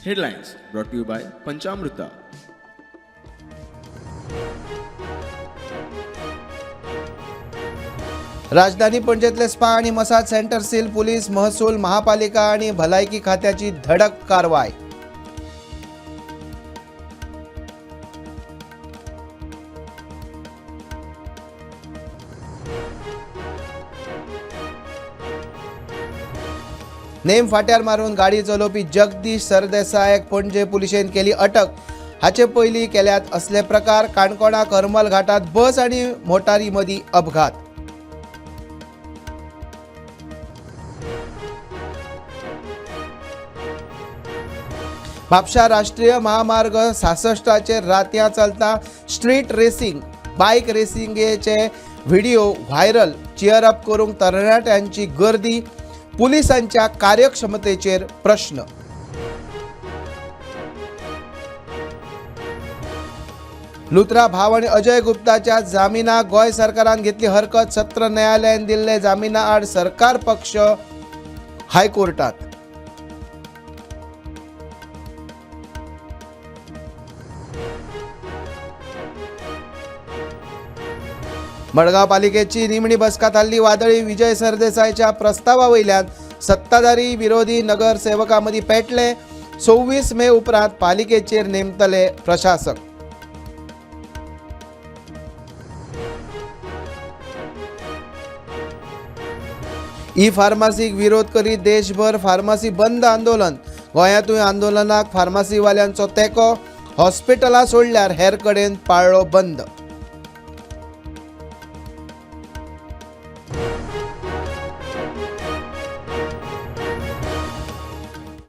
Headlines brought to you by Panchamrita. राजधानी पणजेतले spa आणि massage centre seal, police, महसूल, महापालिका आणि भलायकी खात्याची धडक कारवाय. नेम फाट्यार मारून गाडी चलोवपी जगदीश सरदेसायाक पणजे पुलिशेन केली अटक. हाचे पयलीं केल्यात असले प्रकार. काणकोणा करमल घाटात बस आणि मोटारी मदीं अपघात. म्हापशा राष्ट्रीय महामार्ग 66 रात्यां चलता स्ट्रीट रेसिंग बायक रेसिंगेचे व्हिडिओ व्हायरल. चियर अप करूंक तरणाट्यांची गर्दी. पुलिसांच्या कार्यक्षमतेचेर प्रश्न. लुथरा भाव आणि अजय गुप्ताच्या जामिनाक गोंय सरकारान घेतली हरकत. सत्र न्यायालयान दिल्ले जामिना आड सरकार पक्ष हायकोर्टात. मडगांव पालिकेची निमणी बसका थारली वादळी. विजय सरदेसायच्या प्रस्तावावयल्यान सत्ताधारी विरोधी नगरसेवकां मदीं पेटले. 26 मे उपरांत पालिकेचेर नेमतले प्रशासक. ई फार्मासीक विरोध करीत देशभर फार्मासी बंद आंदोलन. गोंयांतूय आंदोलनाक फार्मासीवाल्यांचो तेंको. हॉस्पिटलां सोडल्यार हेर कडेन पाळ्ळो बंद.